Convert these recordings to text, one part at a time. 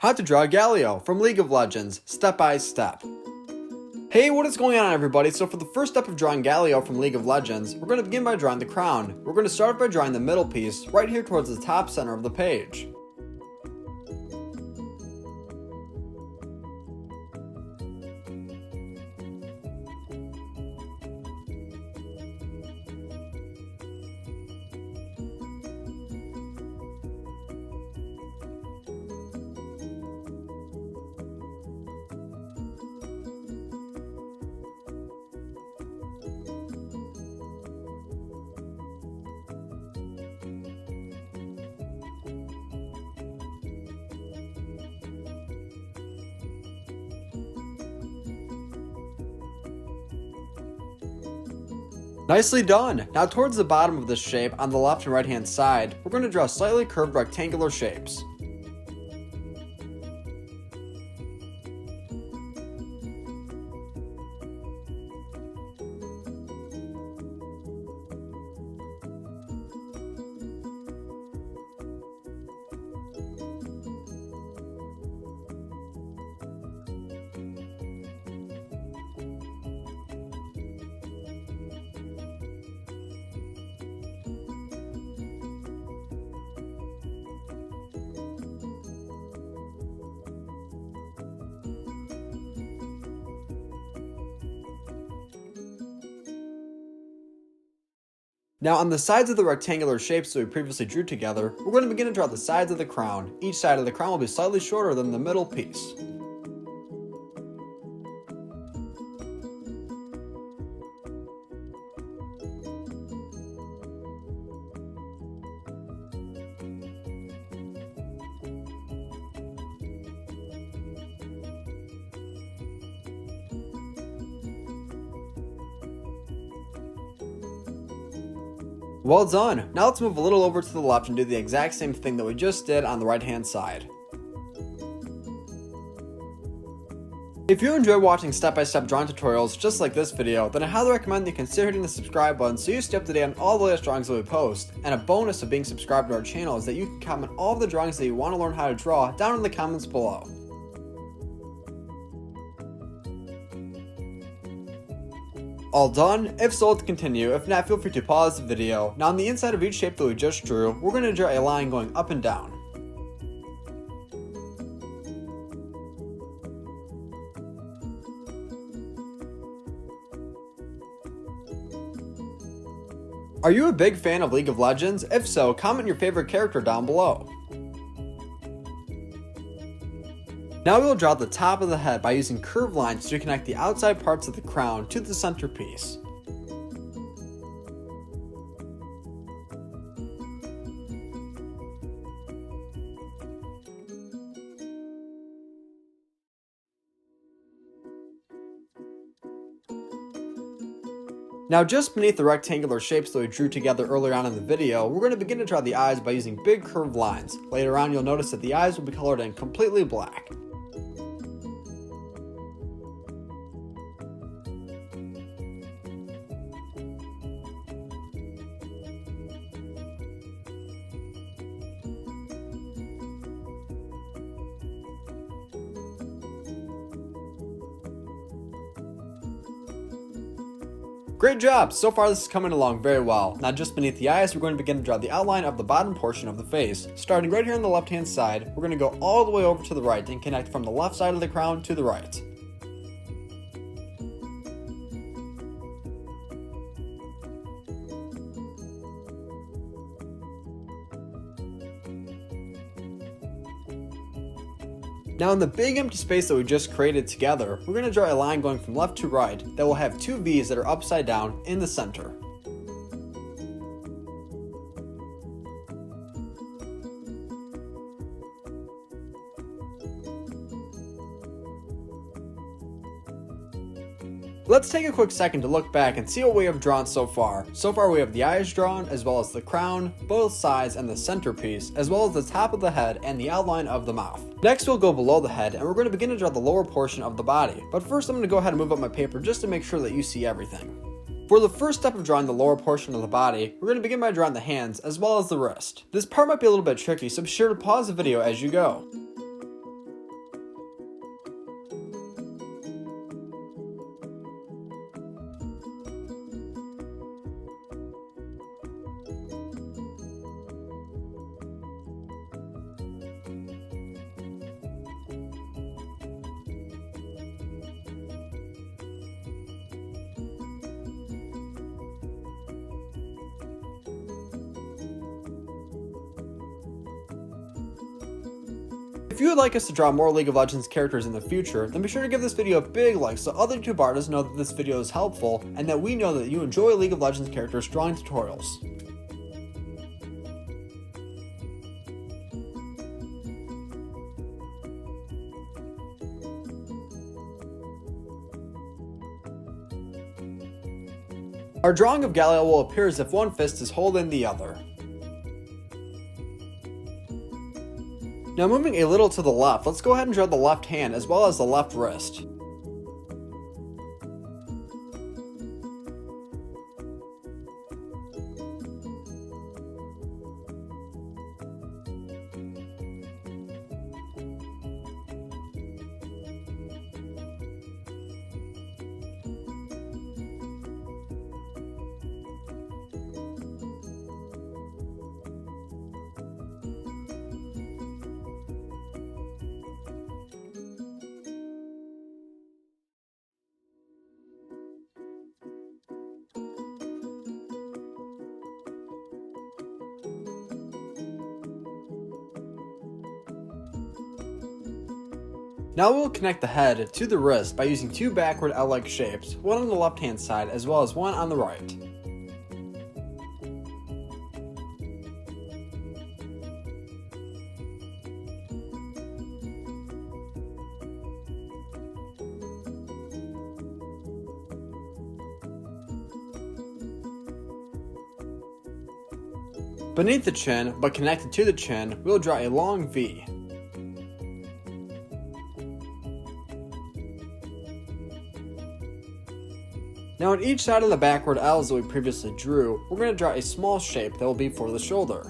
How to draw Galio from League of Legends, step by step. Hey, what is going on everybody? So for the first step of drawing Galio from League of Legends, we're going to begin by drawing the crown. We're going to start by drawing the middle piece right here towards the top center of the page. Nicely done! Now towards the bottom of this shape, on the left and right hand side, we're going to draw slightly curved rectangular shapes. Now on the sides of the rectangular shapes that we previously drew together, we're going to begin to draw the sides of the crown. Each side of the crown will be slightly shorter than the middle piece. Well done! Now let's move a little over to the left and do the exact same thing that we just did on the right hand side. If you enjoy watching step-by-step drawing tutorials just like this video, then I highly recommend that you consider hitting the subscribe button so you stay up to date on all the latest drawings that we post. And a bonus of being subscribed to our channel is that you can comment all of the drawings that you want to learn how to draw down in the comments below. All done? If so, let's continue. If not, feel free to pause the video. Now on the inside of each shape that we just drew, we're going to draw a line going up and down. Are you a big fan of League of Legends? If so, comment your favorite character down below. Now we will draw the top of the head by using curved lines to connect the outside parts of the crown to the centerpiece. Now just beneath the rectangular shapes that we drew together earlier on in the video, we're going to begin to draw the eyes by using big curved lines. Later on you'll notice that the eyes will be colored in completely black. Great job! So far this is coming along very well. Now just beneath the eyes, we're going to begin to draw the outline of the bottom portion of the face. Starting right here on the left hand side, we're going to go all the way over to the right and connect from the left side of the crown to the right. Now in the big empty space that we just created together, we're going to draw a line going from left to right that will have two V's that are upside down in the center. Let's take a quick second to look back and see what we have drawn so far. So far we have the eyes drawn, as well as the crown, both sides, and the centerpiece, as well as the top of the head and the outline of the mouth. Next we'll go below the head and we're going to begin to draw the lower portion of the body. But first I'm going to go ahead and move up my paper just to make sure that you see everything. For the first step of drawing the lower portion of the body, we're going to begin by drawing the hands as well as the wrist. This part might be a little bit tricky, so be sure to pause the video as you go. If you would like us to draw more League of Legends characters in the future, then be sure to give this video a big like so other YouTube artists know that this video is helpful and that we know that you enjoy League of Legends characters drawing tutorials. Our drawing of Galio will appear as if one fist is holding the other. Now moving a little to the left, let's go ahead and draw the left hand as well as the left wrist. Now we will connect the head to the wrist by using two backward L-like shapes, one on the left hand side as well as one on the right. Beneath the chin, but connected to the chin, we will draw a long V. Now on each side of the backward L's that we previously drew, we're going to draw a small shape that will be for the shoulder.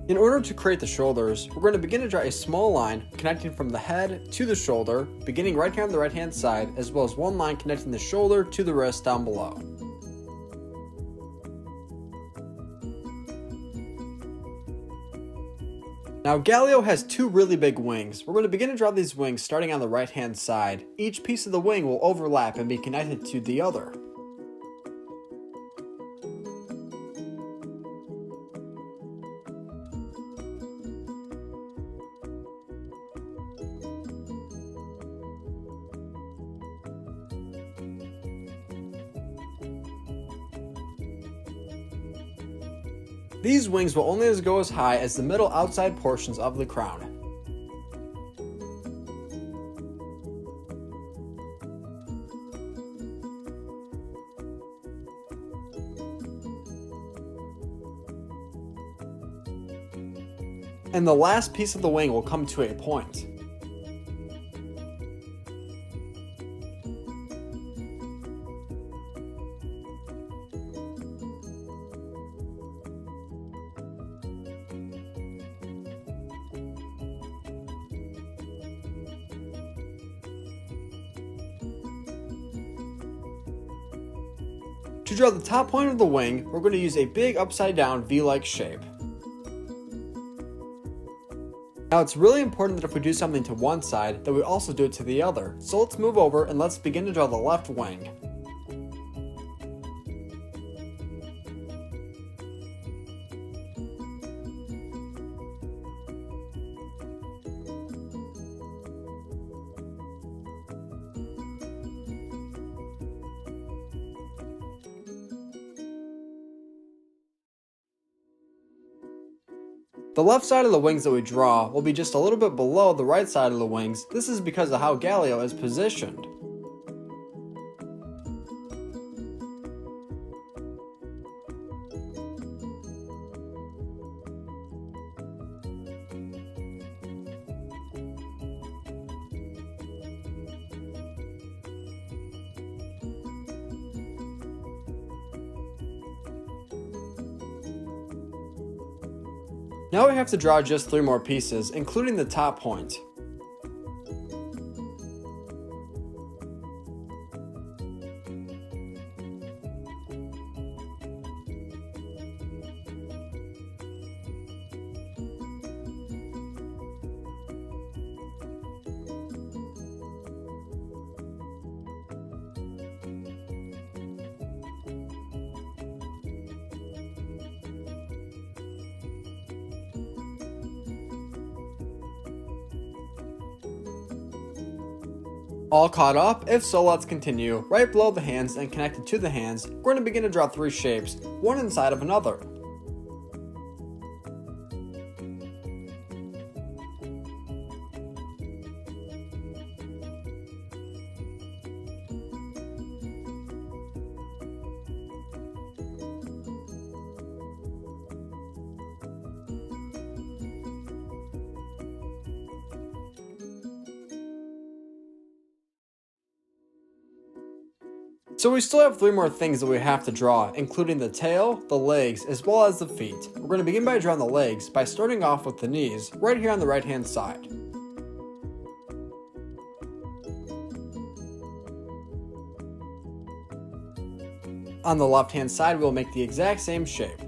In order to create the shoulders, we're going to begin to draw a small line connecting from the head to the shoulder, beginning right here on the right hand side, as well as one line connecting the shoulder to the wrist down below. Now Galio has two really big wings. We're going to begin to draw these wings starting on the right hand side. Each piece of the wing will overlap and be connected to the other. These wings will only go as high as the middle outside portions of the crown. And the last piece of the wing will come to a point. To draw the top point of the wing, we're going to use a big upside down V-like shape. Now it's really important that if we do something to one side, that we also do it to the other. So let's move over and let's begin to draw the left wing. The left side of the wings that we draw will be just a little bit below the right side of the wings. This is because of how Galio is positioned. Now we have to draw just 3 more pieces, including the top point. All caught up? If so, let's continue. Right below the hands and connected to the hands, we're going to begin to draw 3 shapes, one inside of another. So we still have 3 more things that we have to draw, including the tail, the legs, as well as the feet. We're going to begin by drawing the legs by starting off with the knees, right here on the right hand side. On the left hand side, we'll make the exact same shape.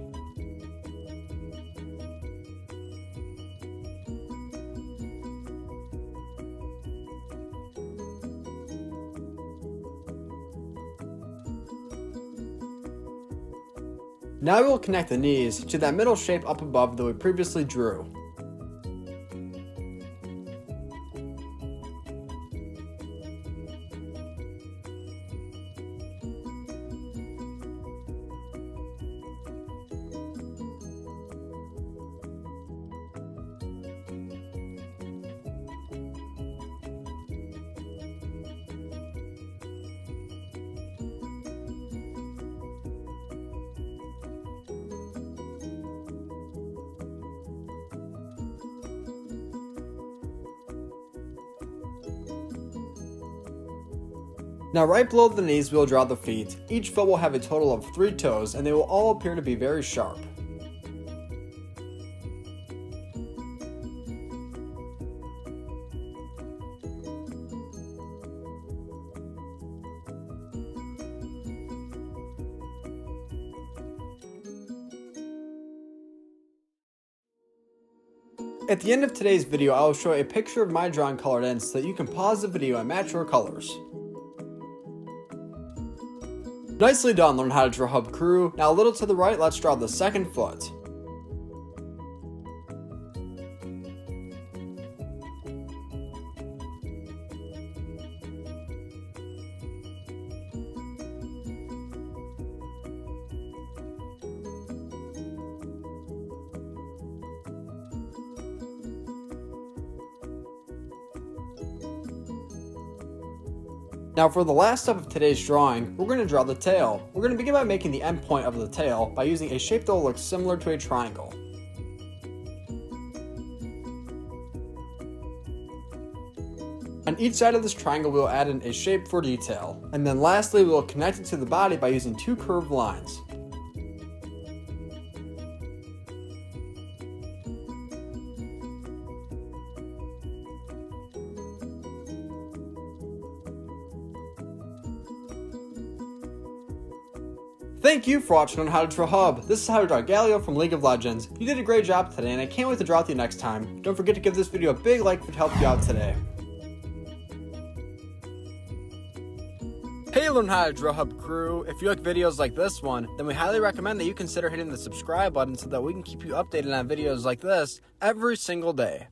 Now we will connect the knees to that middle shape up above that we previously drew. Now right below the knees we will draw the feet. Each foot will have a total of 3 toes and they will all appear to be very sharp. At the end of today's video, I will show a picture of my drawing colored in so that you can pause the video and match your colors. Nicely done, learn how to draw hub crew. Now a little to the right, let's draw the second foot. Now for the last step of today's drawing, we're going to draw the tail. We're going to begin by making the end point of the tail by using a shape that will look similar to a triangle. On each side of this triangle we will add in a shape for detail. And then lastly we will connect it to the body by using 2 curved lines. Thank you for watching on How to Draw Hub. This is How to Draw Galio from League of Legends. You did a great job today and I can't wait to draw with you next time. Don't forget to give this video a big like if it helped you out today. Hey Learn How to Draw Hub crew, if you like videos like this one, then we highly recommend that you consider hitting the subscribe button so that we can keep you updated on videos like this every single day.